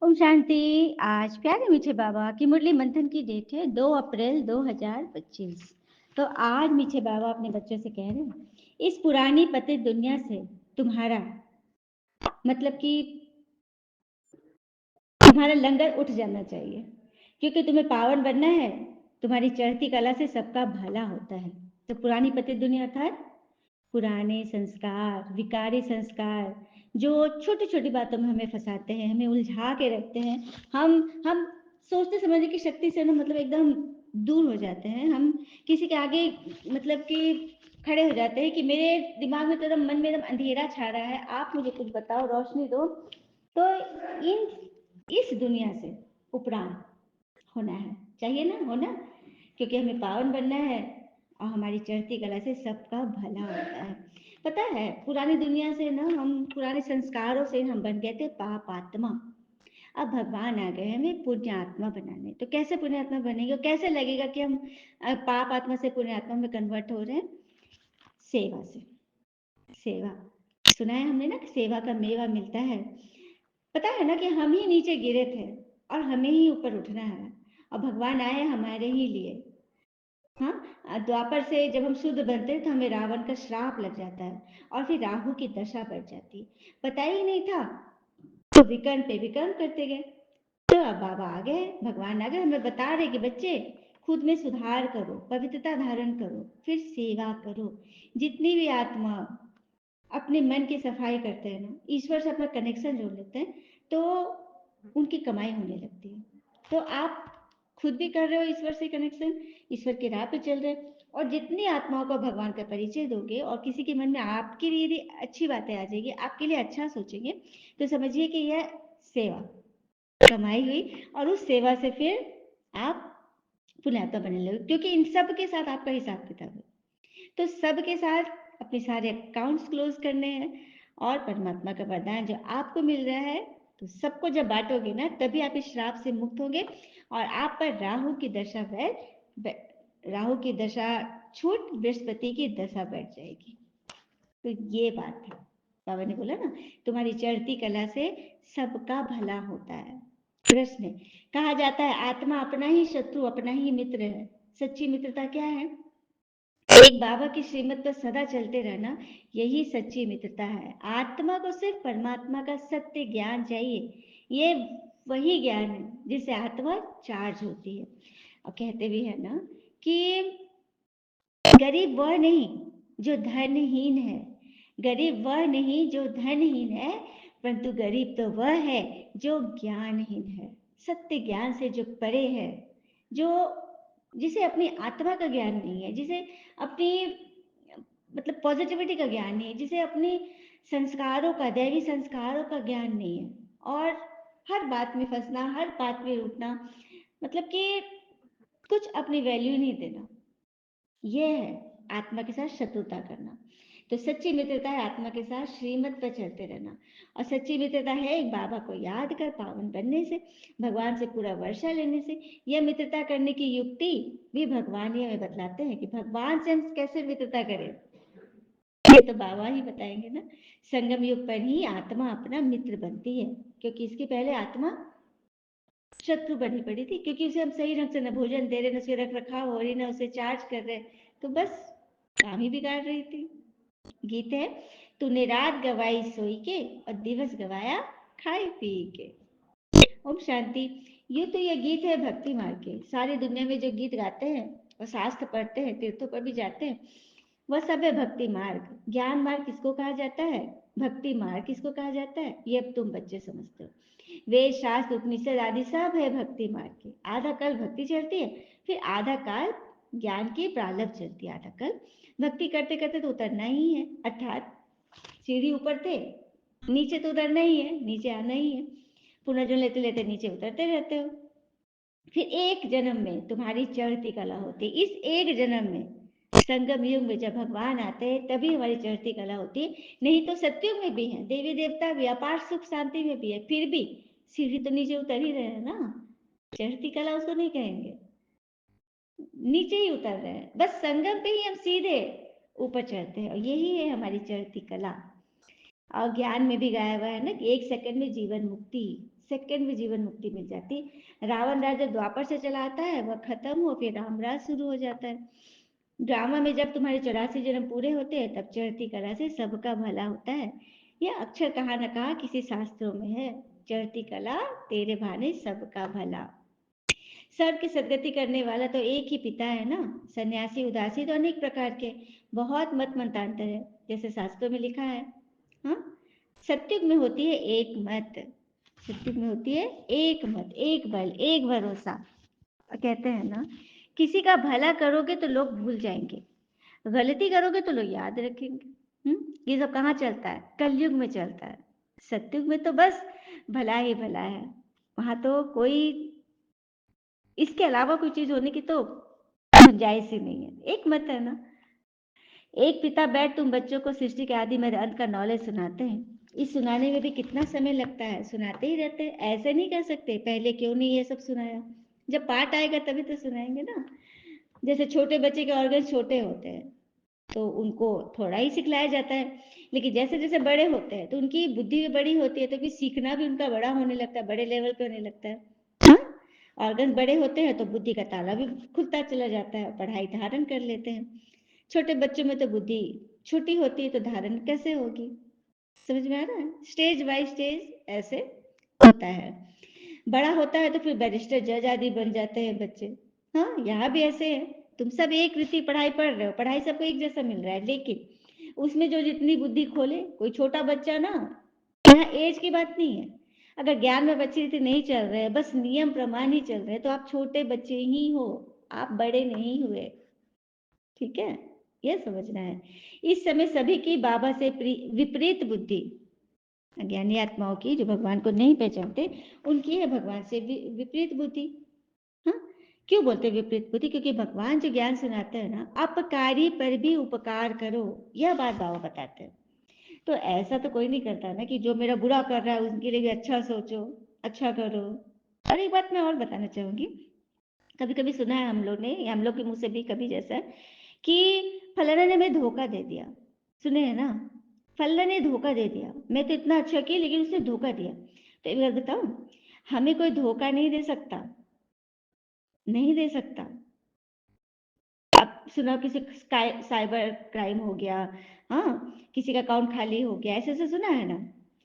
ओम शांति। आज प्यारे मीठे बाबा की मुरली मंथन की डेट है 2 अप्रैल 2025। तो आज मीठे बाबा अपने बच्चों से कह रहे हैं, इस पुरानी पतित दुनिया से तुम्हारा मतलब कि तुम्हारा लंगर उठ जाना चाहिए, क्योंकि तुम्हें पावन बनना है। तुम्हारी चढ़ती कला से सबका भला होता है। तो पुरानी पतित दुनिया अर्थात पुराने संस्कार, विकारी संस्कार, जो छोटी छोटी बातों में हमें फंसाते हैं, हमें उलझा के रखते हैं। हम सोचते समझने की शक्ति से ना मतलब एकदम दूर हो जाते हैं। हम किसी के आगे मतलब कि खड़े हो जाते हैं कि मेरे दिमाग में तो एकदम मन में एकदम अंधेरा छा रहा है, आप मुझे कुछ बताओ, रोशनी दो। तो इन इस दुनिया से उपराम होना है, चाहिए ना होना, क्योंकि हमें पावन बनना है और हमारी चढ़ती कला से सबका भला होता है। पता है, पुरानी दुनिया से ना हम पुराने संस्कारों से हम बन गए थे पाप आत्मा। अब भगवान आ गए हमें पुण्य आत्मा बनाने। तो कैसे पुण्य आत्मा बनेंगे, कैसे लगेगा कि हम पाप आत्मा से पुण्य आत्मा में कन्वर्ट हो रहे हैं? सेवा से। सेवा सुना है हमने ना कि सेवा का मेवा मिलता है। पता है ना कि हम ही नीचे गिरे थे और हमें ही ऊपर उठना है, और भगवान आए हमारे ही लिए। हाँ, द्वापर से जब हम शुद्ध बनते हैं तो हमें रावण का श्राप लग जाता है और फिर राहु की दशा बढ़ जाती है। पता ही नहीं था, तो विकर्म पे विकर्म करते गए। तो अब बाबा आ गए, भगवान आ गए, हमें बता रहे कि बच्चे खुद में सुधार करो, पवित्रता धारण करो, फिर सेवा करो। जितनी भी आत्मा अपने मन की सफाई करते हैं ना, ईश्वर से अपना कनेक्शन जोड़ लेते हैं, तो उनकी कमाई होने लगती है। तो आप खुद भी कर रहे हो ईश्वर से कनेक्शन, ईश्वर के राह पे चल रहे हैं। और जितनी आत्माओं को भगवान का परिचय दोगे और किसी के मन में आपके लिए यदि अच्छी बातें आ जाएगी, आपके लिए अच्छा सोचेंगे, तो समझिए कि यह सेवा कमाई हुई, और उस सेवा से फिर आप पुण्यात्मा बनने लगे, क्योंकि इन सब के साथ आपका हिसाब किताब है। तो सबके साथ अपने सारे अकाउंट्स क्लोज करने हैं, और परमात्मा का वरदान जो आपको मिल रहा है, तो सबको जब बांटोगे ना, तभी आप इस श्राप से मुक्त होंगे और आप पर राहु की दशा राहु की दशा छूट बृहस्पति की दशा बैठ जाएगी। तो ये बात है, बाबा ने बोला ना, तुम्हारी चढ़ती कला से सबका भला होता है। प्रश्न कहा जाता है, आत्मा अपना ही शत्रु अपना ही मित्र है। सच्ची मित्रता क्या है? एक बाबा की श्रीमत पर सदा चलते रहना, यही सच्ची मित्रता है। आत्मा को सिर्फ परमात्मा का सत्य ज्ञान चाहिए। ये वही ज्ञान है जिससे आत्मा चार्ज होती है। और कहते भी है ना कि गरीब वह नहीं जो धनहीन है, गरीब वह नहीं जो धनहीन है, परंतु गरीब तो वह है जो ज्ञानहीन है, सत्य ज्ञान से जो परे है, जो जिसे अपनी आत्मा का ज्ञान नहीं है, जिसे अपनी मतलब पॉजिटिविटी का ज्ञान नहीं है, जिसे अपने संस्कारों का, दैवी संस्कारों का ज्ञान नहीं है, और हर बात में फंसना, हर बात में रुकना, मतलब कि कुछ अपनी वैल्यू नहीं देना, ये है आत्मा के साथ शत्रुता करना। तो सच्ची मित्रता है आत्मा के साथ श्रीमत पर चलते रहना, और सच्ची मित्रता है एक बाबा को याद कर पावन बनने से, भगवान से पूरा वर्षा लेने से। यह मित्रता करने की युक्ति भी भगवान ही हमें बतलाते हैं कि भगवान से हम कैसे मित्रता करें, ये तो बाबा ही बताएंगे ना। संगम युग पर ही आत्मा अपना मित्र बनती है, क्योंकि इसके पहले आत्मा शत्रु बनी पड़ी थी, क्योंकि उसे हम सही ढंग से न भोजन दे रहे, न उसके रख रखाव हो रही, न उसे चार्ज कर रहे, तो बस काम ही बिगाड़ रही थी। गीत है, तूने रात गवाई सोई के और दिवस गवाया खाए पी के। ओम शांति। ये तो ये गीत है भक्ति मार्ग के। सारी दुनिया में जो गीत गाते हैं और शास्त्र पढ़ते हैं, तीर्थों पर भी जाते हैं, वह सब है भक्ति मार्ग। ज्ञान मार्ग किसको कहा जाता है, भक्ति मार्ग किसको कहा जाता है, ये अब तुम बच्चे समझते हो। वेद शास्त्र उपनिषद आदि सब है भक्ति मार्ग के। आधा काल भक्ति चलती है, फिर आधा काल ज्ञान की प्रारब्ध चलती है, आधा काल भक्ति करते करते तो उतरना ही है, अर्थात सीढ़ी ऊपर थे, नीचे तो उतरना ही है, नीचे आना ही है। पुनर्जन्म लेते लेते नीचे उतरते रहते हो। फिर एक जन्म में तुम्हारी चढ़ती कला होती है। इस एक जन्म में संगम युग में जब भगवान आते हैं तभी हमारी चढ़ती कला होती है, नहीं तो सत्युग में भी है, देवी देवता भी, अपार सुख शांति में भी है, फिर भी सीढ़ी तो नीचे उतर ही रहे हैं ना। चढ़ती कला उसको नहीं कहेंगे, नीचे ही उतर रहे हैं, बस संगम पे ही हम सीधे ऊपर चढ़ते हैं, और यही है हमारी चढ़ती कला। और ज्ञान में भी गाया हुआ है ना कि 1 सेकंड में जीवन मुक्ति, सेकंड में जीवन मुक्ति मिल जाती। रावण राज्य द्वापर से चला आता है, वह खत्म हो, फिर राम राज शुरू हो जाता है। ड्रामा में जब तुम्हारे 84 जन्म पूरे होते हैं, तब चढ़ती कला से सबका भला होता है। यह अक्षर कहाँ न कहाँ किसी शास्त्रों में है, चढ़ती कला तेरे भाने सबका भला। सबकी सदगति करने वाला तो एक ही पिता है ना। सन्यासी उदासी तो अनेक प्रकार के, बहुत मत मतांतर है, जैसे शास्त्रों में लिखा है। हाँ, सत्युग में होती है एक मत, सत्युग में होती है एक मत, एक बल, एक भरोसा। कहते हैं ना, किसी का भला करोगे तो लोग भूल जाएंगे, गलती करोगे तो लोग याद रखेंगे। ये सब कहाँ चलता है? कलयुग में चलता है। सत्युग में तो बस भला ही भला है, वहां तो कोई इसके अलावा कोई चीज होने की तो गुंजाइश ही नहीं है। एक मत है ना, एक पिता बैठ तुम बच्चों को सृष्टि के आदि में अंत का नॉलेज सुनाते हैं। इस सुनाने में भी कितना समय लगता है, सुनाते ही रहते हैं। ऐसे नहीं कह सकते पहले क्यों नहीं ये सब सुनाया, जब पाठ आएगा तभी तो सुनाएंगे ना। जैसे छोटे बच्चे के ऑर्गन छोटे होते हैं तो उनको थोड़ा ही सिखलाया जाता है, लेकिन जैसे जैसे बड़े होते हैं तो उनकी बुद्धि भी बड़ी होती है, तो फिर सीखना भी उनका बड़ा होने लगता है, बड़े लेवल पे होने लगता है। हाँ, ऑर्गन बड़े होते हैं तो बुद्धि का ताला भी खुलता चला जाता है, पढ़ाई धारण कर लेते हैं। छोटे बच्चों में तो बुद्धि छोटी होती है तो धारण कैसे होगी? समझ में आ रहा है? स्टेज बाय स्टेज ऐसे होता है। बड़ा होता है तो फिर बैरिस्टर जज आदि बन जाते हैं बच्चे। हाँ, यहाँ भी ऐसे है। तुम सब एक रीति पढ़ाई पढ़ रहे हो, पढ़ाई सबको एक जैसा मिल रहा है, लेकिन उसमें जो जितनी बुद्धि खोले, कोई छोटा बच्चा ना, यहाँ एज की बात नहीं है। अगर ज्ञान में अच्छी रीति नहीं चल रहे, बस नियम प्रमाण ही चल रहे, तो आप छोटे बच्चे ही हो, आप बड़े नहीं हुए। ठीक है, यह समझना है। इस समय सभी की बाबा से विपरीत बुद्धि, अज्ञानी आत्माओं की, जो भगवान को नहीं पहचानते, उनकी है भगवान से विपरीत बुद्धि। हाँ, क्यों बोलते विपरीत बुद्धि? क्योंकि भगवान जो ज्ञान सुनाते हैं ना, अपकारी पर भी उपकार करो, यह बात बाबा बताते हैं। तो ऐसा तो कोई नहीं करता ना कि जो मेरा बुरा कर रहा है उनके लिए भी अच्छा सोचो, अच्छा करो। और एक बात मैं और बताना चाहूंगी, कभी कभी सुना है हम लोग ने, हम लोग के मुंह से भी कभी, जैसा कि फलाना ने हमें धोखा दे दिया। सुने हैं ना, फलाना ने धोखा दे दिया, मैं तो इतना अच्छा किया लेकिन उसने धोखा दिया। तो एक बात बताऊं, हमें कोई धोखा नहीं दे सकता, नहीं दे सकता। अब सुना किसी साइबर क्राइम हो गया, हाँ, किसी का अकाउंट खाली हो गया, ऐसे ऐसे सुना है ना।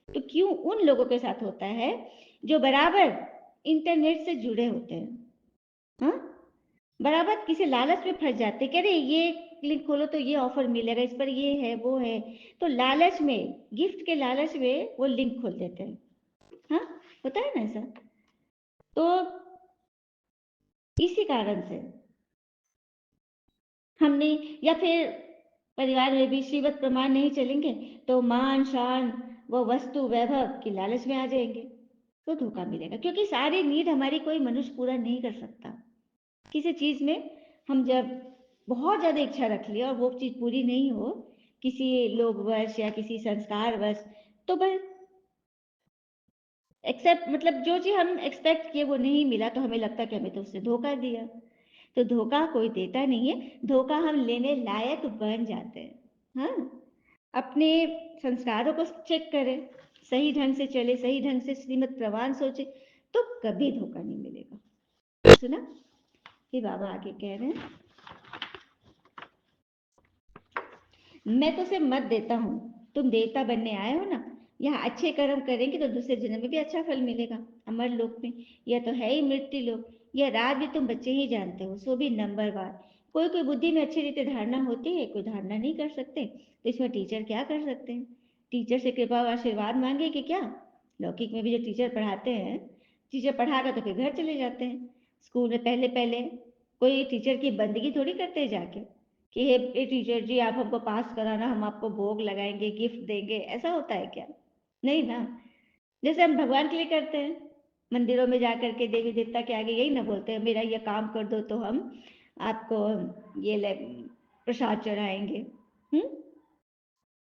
तो क्यों उन लोगों के साथ होता है जो बराबर इंटरनेट से जुड़े होते हैं। हाँ, बराबर किसी लालच में फंस जाते, कह रहे ये लिंक खोलो तो ये ऑफर मिलेगा, इस पर ये है वो है, तो लालच में, गिफ्ट के लालच में वो लिंक खोल देते हैं। हाँ, होता है ना ऐसा। तो इसी कारण से हमने, या फिर परिवार में भी श्रीमत प्रमाण नहीं चलेंगे तो मान शान व वस्तु वैभव की लालच में आ जाएंगे, तो धोखा मिलेगा। क्योंकि सारी नीड हमारी कोई मनुष्य पूरा नहीं कर सकता। किसी चीज में हम जब बहुत ज्यादा इच्छा रख लिया और वो चीज पूरी नहीं हो, किसी लोग वश या किसी संस्कार वश, तो बस एक्सेप्ट, मतलब जो चीज हम एक्सपेक्ट किए वो नहीं मिला, तो हमें लगता है कि हमें तो उसने धोखा दिया। तो धोखा कोई देता नहीं है, धोखा हम लेने लायक बन जाते हैं। हाँ, अपने संस्कारों को चेक करें, सही ढंग से चले, सही ढंग से श्रीमत प्रवान सोचे, तो कभी धोखा नहीं मिलेगा। सुना, ये बाबा आगे कह रहे हैं, मैं तो सिर्फ मत देता हूँ, तुम देवता बनने आए हो ना, यहाँ अच्छे कर्म करेंगे तो दूसरे जन्म में भी अच्छा फल मिलेगा, अमर लोक में। यह तो है ही मृत्यु लोक, यह राज भी तुम बच्चे ही जानते हो, सो भी नंबरवार। कोई कोई बुद्धि में अच्छी रीति धारणा होती है, कोई धारणा नहीं कर सकते, तो इसमें टीचर क्या कर सकते हैं? टीचर से कृपा और आशीर्वाद मांगे कि क्या? लौकिक में भी जो टीचर पढ़ाते हैं, टीचर पढ़ाकर तो फिर घर चले जाते हैं। स्कूल में पहले पहले कोई टीचर की बंदगी थोड़ी करते हैं जाके कि हे टीचर जी आप हमको पास कराना, हम आपको भोग लगाएंगे, गिफ्ट देंगे, ऐसा होता है क्या? नहीं ना। जैसे हम भगवान के लिए करते हैं, मंदिरों में जा करके देवी देवता के आगे यही ना बोलते हैं, मेरा ये काम कर दो तो हम आपको ये प्रसाद चढ़ाएंगे। हम्म,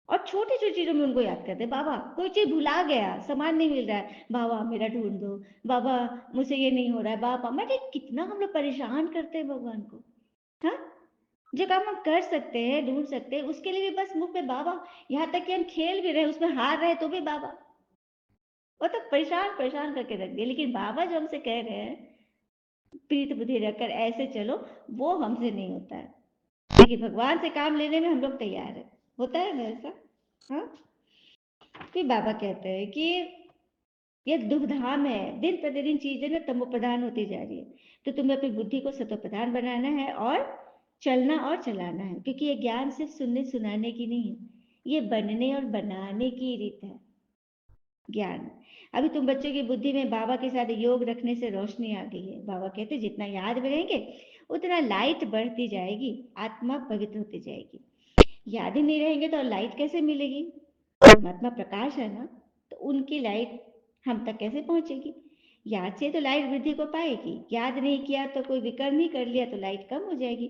और छोटी छोटी चीजों में उनको याद करते हैं। बाबा कोई चीज भुला गया, सामान नहीं मिल रहा है, बाबा मेरा ढूंढ दो, बाबा मुझे ये नहीं हो रहा है, बाबा, मैं कितना हम लोग परेशान करते हैं भगवान को। हाँ, जो काम हम कर सकते हैं, ढूंढ सकते हैं, उसके लिए भी बस मुंह पे बाबा। यहाँ तक कि हम खेल भी रहे, उसमें हार रहे तो भी बाबा। वो तो परेशान परेशान करके रख दिया। लेकिन बाबा जो हमसे कह रहे हैं प्रीत बुद्धि रखकर ऐसे चलो, वो हमसे नहीं होता है। लेकिन भगवान से काम लेने में हम लोग तैयार है। होता है ना ऐसा? हाँ। फिर बाबा कहते हैं कि ये दुर्धाम है, दिन प्रतिदिन चीजें ना तमो प्रधान होती जा रही है। तो तुम्हें अपनी बुद्धि को सतो प्रधान बनाना है और चलना और चलाना है, क्योंकि ये ज्ञान सिर्फ सुनने सुनाने की नहीं है, ये बनने और बनाने की रीत है। ज्ञान अभी तुम बच्चों की बुद्धि में बाबा के साथ योग रखने से रोशनी आ गई है। बाबा कहते जितना याद में रहेंगे उतना लाइट बढ़ती जाएगी, आत्मा पवित्र होती जाएगी। याद ही नहीं रहेंगे तो लाइट कैसे मिलेगी? परमात्मा प्रकाश है ना, तो उनकी लाइट हम तक कैसे पहुंचेगी? याद से तो लाइट वृद्धि को पाएगी, याद नहीं किया तो कोई विकर्म ही कर लिया तो लाइट कम हो जाएगी।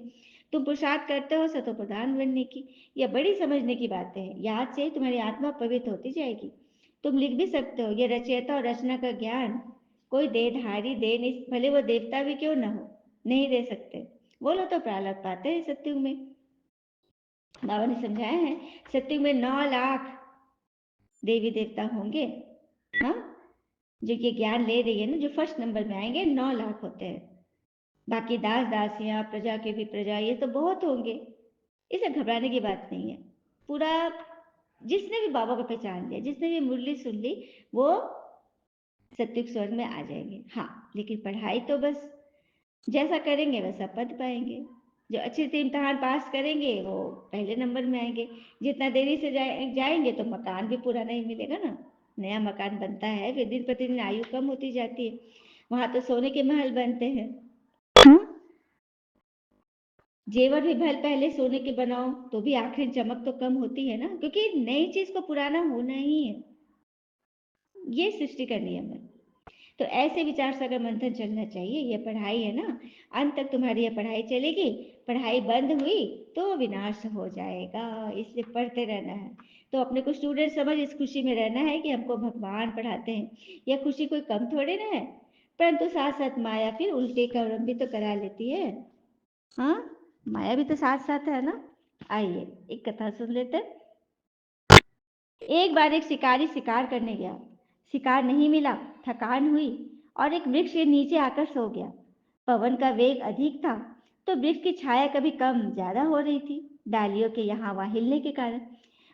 तुम पुरुषार्थ करते हो सतो प्रधान बनने की, यह बड़ी समझने की बातें हैं। याद से ही तुम्हारी आत्मा पवित्र होती जाएगी। तुम लिख भी सकते हो, यह रचयिता और रचना का ज्ञान कोई देहधारी दे नहीं, भले वो देवता भी क्यों ना हो, नहीं दे सकते। बोलो तो प्रारब्ध पाते हैं सत्युग में। बाबा ने समझाया है, सत्युग में 9 लाख देवी देवता होंगे। हाँ, जो ये ज्ञान ले रही है ना, जो फर्स्ट नंबर में आएंगे 9 लाख होते हैं। बाकी दास दासियां, प्रजा के भी प्रजा, ये तो बहुत होंगे। इसे घबराने की बात नहीं है। पूरा जिसने भी बाबा को पहचान लिया, जिसने भी मुरली सुन ली, वो सत्युग स्वर्ग में आ जाएंगे। हाँ, लेकिन पढ़ाई तो बस जैसा करेंगे वैसा पद पाएंगे। जो अच्छे से इम्तहान पास करेंगे वो पहले नंबर में आएंगे। जितना देरी से जाएंगे तो मकान भी पूरा नहीं मिलेगा ना। नया मकान बनता है, फिर दिन प्रतिदिन आयु कम होती जाती है। वहां तो सोने के महल बनते हैं। हाँ? जेवर भी भल पहले सोने के बनाओ तो भी आखिर चमक तो कम होती है ना, क्योंकि नई चीज को पुराना होना ही है। ये सृष्टि का नियम है। तो ऐसे विचार सागर मंथन चलना चाहिए। ये पढ़ाई है ना, अंत तक तुम्हारी यह पढ़ाई चलेगी। पढ़ाई बंद हुई तो विनाश हो जाएगा, इसलिए पढ़ते रहना है। तो अपने को स्टूडेंट समझ इस खुशी में रहना है कि हमको भगवान पढ़ाते हैं। यह खुशी कोई कम थोड़े ना है। परंतु साथ साथ माया फिर उल्टे कर्म भी तो करा लेती है। हाँ, माया भी तो साथ साथ है ना। आइए एक कथा सुन लेते हैं। एक बार एक शिकारी शिकार करने गया। शिकार नहीं मिला, थकान हुई और एक वृक्ष के नीचे आकर सो गया। पवन का वेग अधिक था तो वृक्ष की छाया कभी कम ज्यादा हो रही थी, डालियों के यहाँ वहां हिलने के कारण।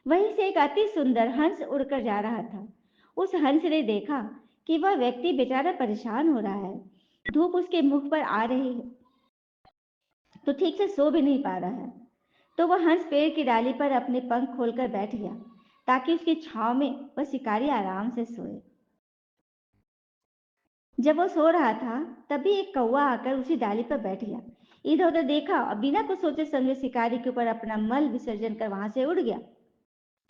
वहीं से एक अति सुंदर हंस उड़कर जा रहा था। उस हंस ने देखा कि वह व्यक्ति बेचारा परेशान हो रहा है। धूप उसके मुख पर आ रही है तो ठीक से सो भी नहीं पा रहा है। तो वह हंस पेड़ की डाली पर अपने पंख खोलकर बैठ गया ताकि उसकी छांव में वह शिकारी आराम से सोए। जब वो सो रहा था तभी एक कौवा आकर उसी डाली पर बैठ गया। इधर उधर देखा और बिना कुछ सोचे समझे शिकारी के ऊपर अपना मल विसर्जन कर वहां से उड़ गया।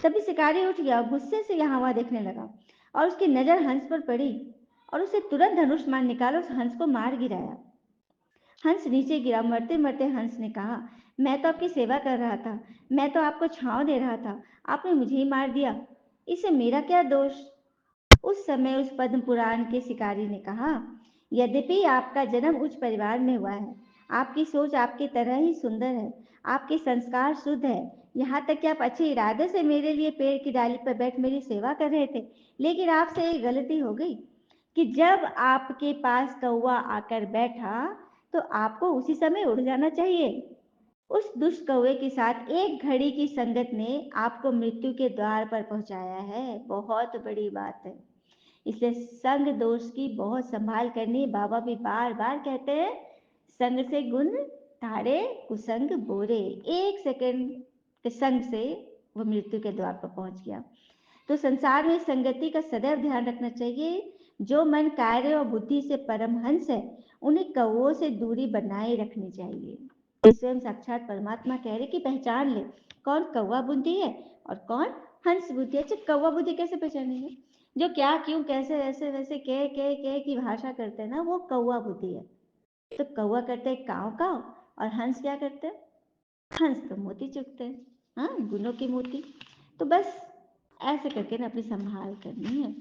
तभी शिकारी उठ गया और गुस्से से यहाँ वहां देखने लगा और उसकी नजर हंस पर पड़ी और उसे तुरंत धनुष मान निकाला उस हंस को मार गिराया। हंस नीचे गिरा। मरते मरते हंस ने कहा, मैं तो आपकी सेवा कर रहा था, मैं तो आपको छांव दे रहा था, आपने मुझे ही मार दिया, इससे मेरा क्या दोष? उस समय उस पद्म पुराण के शिकारी ने कहा, यद्यपि आपका जन्म उच्च परिवार में हुआ है, आपकी सोच आपकी तरह ही सुंदर है, आपके संस्कार शुद्ध है, यहाँ तक कि आप अच्छे इरादे से मेरे लिए पेड़ की डाली पर बैठ मेरी सेवा कर रहे थे। लेकिन आपसे एक गलती हो गई कि जब आपके पास कौवा आकर बैठा तो आपको उसी समय उड़ जाना चाहिए। उस दुष्ट कौवे के साथ एक घड़ी की संगत ने आपको मृत्यु के द्वार पर पहुंचाया है। बहुत बड़ी बात है। इसलिए संग दोष की बहुत संभाल करनी। बाबा भी बार बार कहते हैं, संग से गुण तारे कुसंग बोरे। एक सेकंड के संग से वो मृत्यु के द्वार पर पहुंच गया। तो संसार में संगति का सदैव ध्यान रखना चाहिए। जो मन कार्य और बुद्धि से परमहंस है उन्हें कौवों से दूरी बनाए रखनी चाहिए। स्वयं साक्षात परमात्मा कह रहे कि पहचान ले कौन कौवा बुद्धि है और कौन हंस बुद्धि है। अच्छा, कौवा बुद्धि कैसे पहचानेंगे? जो क्या क्यों कैसे ऐसे वैसे कह की भाषा करते हैं ना, वो कौवा बुद्धि है। तो कौवा करते हैं काव काव और हंस क्या करते हैं? हंस तो मोती चुगते हैं। हाँ, गुणों की मोती। तो बस ऐसे करके ना अपनी संभाल करनी है।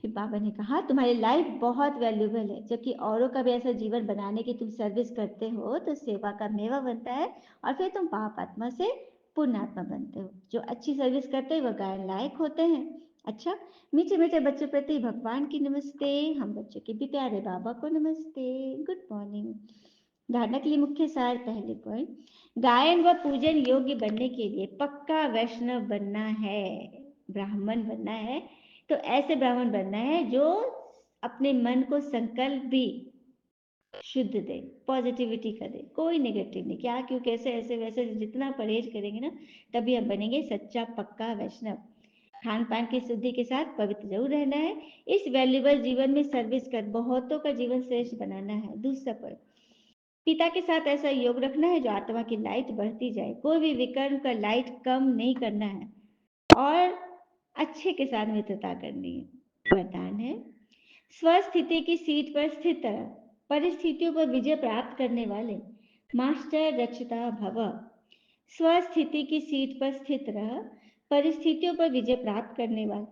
फिर बाबा ने कहा, तुम्हारी लाइफ बहुत वैल्यूबल है, जबकि औरों का भी ऐसा जीवन बनाने की तुम सर्विस करते हो तो सेवा का मेवा बनता है और फिर तुम पाप आत्मा से पुण्य आत्मा बनते हो। जो अच्छी सर्विस करते हैं वो गायन लायक होते हैं। अच्छा, मीठे मीठे बच्चों प्रति भगवान की नमस्ते, हम बच्चों के भी प्यारे बाबा को नमस्ते। Good morning. धारणा के लिए मुख्य सार, पहले पॉइंट, गायन व पूजन योग्य बनने के लिए पक्का वैष्णव बनना है, ब्राह्मण बनना है। तो ऐसे ब्राह्मण बनना है जो अपने मन को संकल्प भी शुद्ध दे, पॉजिटिविटी का दे, कोई नेगेटिव नहीं, क्या क्यों कैसे ऐसे वैसे, जितना परहेज करेंगे ना तभी हम बनेंगे सच्चा पक्का वैष्णव। खान पान की शुद्धि के साथ पवित्र जरूर रहना है। इस वैल्यूबल जीवन में सर्विस कर बहुतों का जीवन श्रेष्ठ बनाना है। दूसरा पॉइंट, पिता के साथ ऐसा योग रखना है जो आत्मा की लाइट बढ़ती जाए, कोई भी विकर्म का लाइट कम नहीं करना है और अच्छे के साथ मित्रता करनी है। वरदान है, स्वस्थिति की सीट पर स्थित रह, परिस्थितियों पर विजय प्राप्त करने वाले मास्टर रक्षिता भव। स्वस्थिति की सीट पर स्थित रह, परिस्थितियों पर विजय प्राप्त करने वाले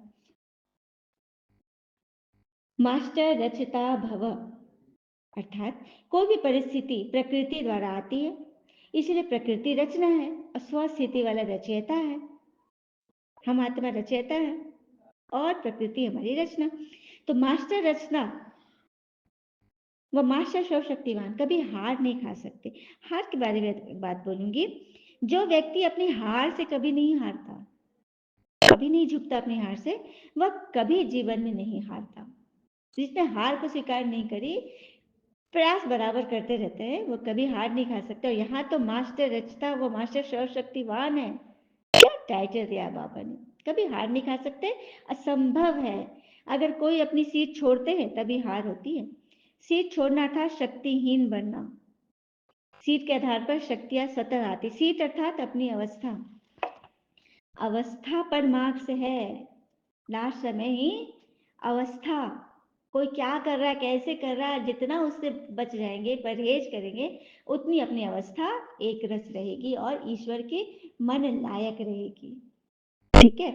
मास्टर रचिता भव। अर्थात कोई भी परिस्थिति प्रकृति द्वारा आती है, इसलिए प्रकृति रचना है और स्वस्थिति वाला रचयिता है। हम आत्मा रचयिता है और प्रकृति हमारी रचना। तो मास्टर रचना व मास्टर सर्वशक्तिमान कभी हार नहीं खा सकते। हार के बारे में एक बात बोलूंगी, जो व्यक्ति अपनी हार से कभी नहीं हारता, कभी नहीं झुकता अपनी हार से, वह कभी जीवन में नहीं हारता। जिसने हार को स्वीकार नहीं करी, प्रयास बराबर करते रहते हैं, वो कभी हार नहीं खा सकते। और यहाँ तो मास्टर रचता, वो मास्टर सर्वशक्तिवान है, क्या टाइटल दिया बाबा ने, कभी हार नहीं खा सकते, असंभव है। अगर कोई अपनी सीट छोड़ते हैं तभी हार होती है। सीट छोड़ना था शक्तिहीन बनना। सीट के आधार पर शक्तियां स्वतः आती। सीट अर्थात अपनी अवस्था, अवस्था पर मार्क्स है। लास्ट समय ही अवस्था, कोई क्या कर रहा है, कैसे कर रहा है, जितना उससे बच जाएंगे, परहेज करेंगे, उतनी अपनी अवस्था एक रस रहेगी और ईश्वर के मन लायक रहेगी। ठीक है,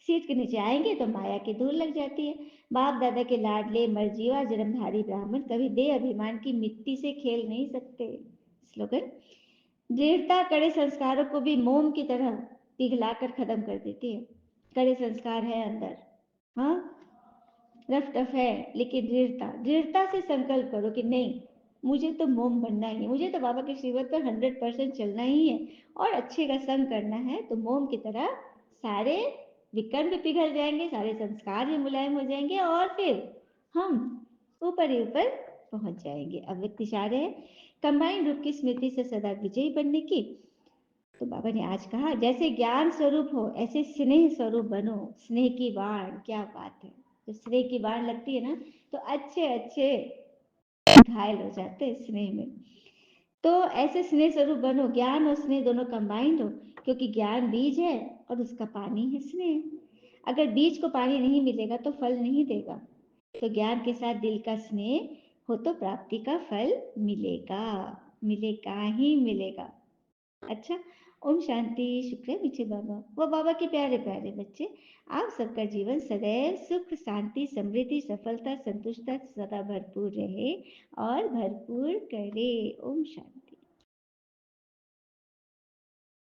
सीट के नीचे आएंगे तो माया की धूल लग जाती है। बाप दादा के लाडले मर्जीवा जन्मधारी ब्राह्मण कभी देह अभिमान की मिट्टी से खेल नहीं सकते। स्लोगन, दृढ़ता कड़े संस्कारों को भी मोम की तरह पिघलाकर खत्म कर देती है। कड़े संस्कार है अंदर, हाँ, रफ टफ है, लेकिन दृढ़ता, दृढ़ता से संकल्प करो कि नहीं, मुझे तो मोम बनना ही है, मुझे तो बाबा के आशीर्वाद पर 100% चलना ही है और अच्छे का संग करना है। तो मोम की तरह सारे विकर्म भी पिघल जाएंगे, सारे संस्कार भी मुलायम हो जाएंगे और फिर हम ऊपर ही ऊपर पहुंच जाएंगे। अव्यक्त इशारे है कंबाइंड रूप की स्मृति से सदा विजयी बनने की। तो बाबा ने आज कहा, जैसे ज्ञान स्वरूप हो ऐसे स्नेह स्वरूप बनो। स्नेह की बाढ़, क्या बात है, तो स्नेह की बाढ़ लगती है ना तो अच्छे अच्छे घायल हो जाते हैं स्नेह में। तो ऐसे स्नेह स्वरूप बनो, ज्ञान और स्नेह दोनों कंबाइंड हो, क्योंकि ज्ञान बीज है और उसका पानी है स्नेह। अगर बीज को पानी नहीं मिलेगा तो फल नहीं देगा। तो ज्ञान के साथ दिल का स्नेह हो तो प्राप्ति का फल मिलेगा, मिलेगा ही मिलेगा। अच्छा, ओम शांति। शुक्र है मीठे बाबा, वो बाबा के प्यारे प्यारे बच्चे, आप सबका जीवन सदैव सुख शांति समृद्धि सफलता संतुष्टता सदा भरपूर रहे और भरपूर करे। ओम शांति।